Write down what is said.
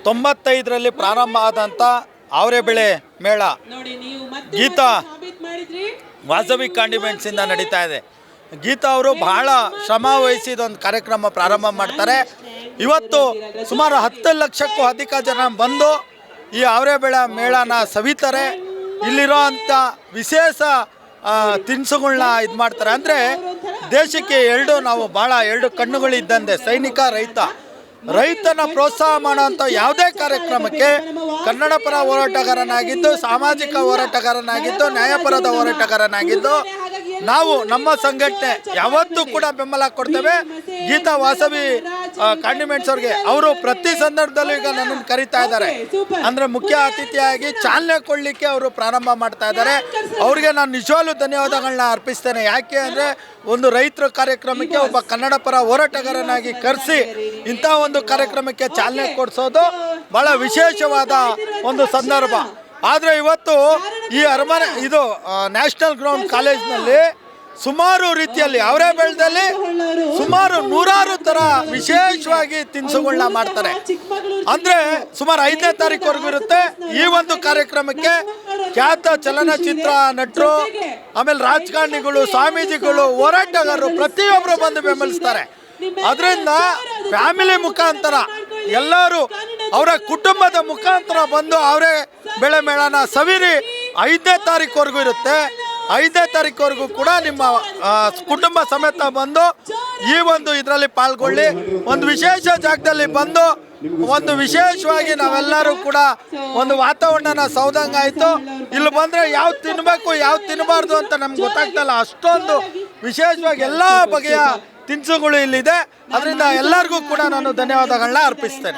95ರಲ್ಲಿ ಪ್ರಾರಂಭ ಆದಂಥ ಅವರೇ ಬೆಳೆ ಮೇಳ ಗೀತಾ ವಾಸವಿ ಕಾಂಡಿಮೆಂಟ್ಸಿಂದ ನಡೀತಾ ಇದೆ. ಗೀತಾ ಅವರು ಬಹಳ ಶ್ರಮ ವಹಿಸಿ ಇದೊಂದು ಕಾರ್ಯಕ್ರಮ ಪ್ರಾರಂಭ ಮಾಡ್ತಾರೆ. ಇವತ್ತು ಸುಮಾರು 10 ಲಕ್ಷಕ್ಕೂ ಅಧಿಕ ಜನ ಬಂದು ಈ ಅವರೇ ಬೆಳೆ ಮೇಳನ ಸವಿತಾರೆ. ಇಲ್ಲಿರೋ ಅಂಥ ವಿಶೇಷ ತಿನಿಸುಗಳನ್ನ ಇದು ಮಾಡ್ತಾರೆ. ಅಂದರೆ ದೇಶಕ್ಕೆ ಎರಡು ಕಣ್ಣುಗಳಿದ್ದಂತೆ ಸೈನಿಕ, ರೈತನ ಪ್ರೋತ್ಸಾಹ ಮಾಡೋಂಥ ಯಾವುದೇ ಕಾರ್ಯಕ್ರಮಕ್ಕೆ ಕನ್ನಡ ಪರ ಹೋರಾಟಗಾರನಾಗಿದ್ದು, ಸಾಮಾಜಿಕ ಹೋರಾಟಗಾರನಾಗಿದ್ದು, ನ್ಯಾಯಪರದ ಹೋರಾಟಗಾರನಾಗಿದ್ದು ನಾವು ನಮ್ಮ ಸಂಘಟನೆ ಯಾವತ್ತೂ ಕೂಡ ಬೆಂಬಲ ಕೊಡ್ತೇವೆ. ಗೀತಾ ವಾಸವಿ ಕಾಂಡಿಮೆಂಟ್ಸ್ ಅವ್ರಿಗೆ ಅವರು ಪ್ರತಿ ಸಂದರ್ಭದಲ್ಲೂ ಈಗ ನನ್ನನ್ನು ಕರೀತಾ ಇದ್ದಾರೆ. ಅಂದರೆ ಮುಖ್ಯ ಅತಿಥಿಯಾಗಿ ಚಾಲನೆ ಕೊಡಲಿಕ್ಕೆ ಅವರು ಪ್ರಾರಂಭ ಮಾಡ್ತಾ ಇದ್ದಾರೆ. ಅವ್ರಿಗೆ ನಾನು ನಿಜವಾಗ್ಲೂ ಧನ್ಯವಾದಗಳನ್ನ ಅರ್ಪಿಸ್ತೇನೆ. ಯಾಕೆ ಅಂದರೆ ಒಂದು ರೈತರ ಕಾರ್ಯಕ್ರಮಕ್ಕೆ ಒಬ್ಬ ಕನ್ನಡ ಪರ ಹೋರಾಟಗಾರನಾಗಿ ಕರೆಸಿ ಇಂಥ ಒಂದು ಕಾರ್ಯಕ್ರಮಕ್ಕೆ ಚಾಲನೆ ಕೊಡಿಸೋದು ಭಾಳ ವಿಶೇಷವಾದ ಒಂದು ಸಂದರ್ಭ. ಆದರೆ ಇವತ್ತು ಈ ಅರಮನೆ ಇದು ನ್ಯಾಷನಲ್ ಗ್ರೌಂಡ್ ಕಾಲೇಜ್ನಲ್ಲಿ ಸುಮಾರು ರೀತಿಯಲ್ಲಿ ಅವರೇ ಬೆಳೆದಲ್ಲಿ ಸುಮಾರು 100 ಥರ ವಿಶೇಷವಾಗಿ ತಿನಿಸುಗಳನ್ನ ಮಾಡ್ತಾರೆ. ಅಂದರೆ ಸುಮಾರು 5ನೇ ತಾರೀಕುವರೆಗೂ ಇರುತ್ತೆ. ಈ ಒಂದು ಕಾರ್ಯಕ್ರಮಕ್ಕೆ ಖ್ಯಾತ ಚಲನಚಿತ್ರ ನಟರು, ಆಮೇಲೆ ರಾಜಕಾರಣಿಗಳು, ಸ್ವಾಮೀಜಿಗಳು, ಹೋರಾಟಗಾರರು ಪ್ರತಿಯೊಬ್ಬರು ಬಂದು ಬೆಂಬಲಿಸ್ತಾರೆ. ಅದರಿಂದ ಫ್ಯಾಮಿಲಿ ಮುಖಾಂತರ ಎಲ್ಲರೂ ಅವರ ಕುಟುಂಬದ ಮುಖಾಂತರ ಬಂದು ಅವರೇ ಬೆಳೆ ಮೇಳನ ಸವಿರಿ 5ನೇ ತಾರೀಕುವರೆಗೂ ಇರುತ್ತೆ. 5ನೇ ತಾರೀಕುವರೆಗೂ ಕೂಡ ನಿಮ್ಮ ಕುಟುಂಬ ಸಮೇತ ಬಂದು ಈ ಒಂದು ಇದರಲ್ಲಿ ಪಾಲ್ಗೊಳ್ಳಿ. ಒಂದು ವಿಶೇಷ ಜಾಗದಲ್ಲಿ ಬಂದು ಒಂದು ವಿಶೇಷವಾಗಿ ನಾವೆಲ್ಲರೂ ಕೂಡ ಒಂದು ವಾತಾವರಣನ ಸೌದಂಗಾಯಿತು. ಇಲ್ಲಿ ಬಂದರೆ ಯಾವ್ದು ತಿನ್ನಬೇಕು ಯಾವ್ದು ತಿನ್ನಬಾರ್ದು ಅಂತ ನಮ್ಗೆ ಗೊತ್ತಾಗ್ತಲ್ಲ. ಅಷ್ಟೊಂದು ವಿಶೇಷವಾಗಿ ಎಲ್ಲ ಬಗೆಯ ತಿನಿಸುಗಳು ಇಲ್ಲಿದೆ. ಅದರಿಂದ ಎಲ್ಲರಿಗೂ ಕೂಡ ನಾನು ಧನ್ಯವಾದಗಳನ್ನ ಅರ್ಪಿಸ್ತೇನೆ.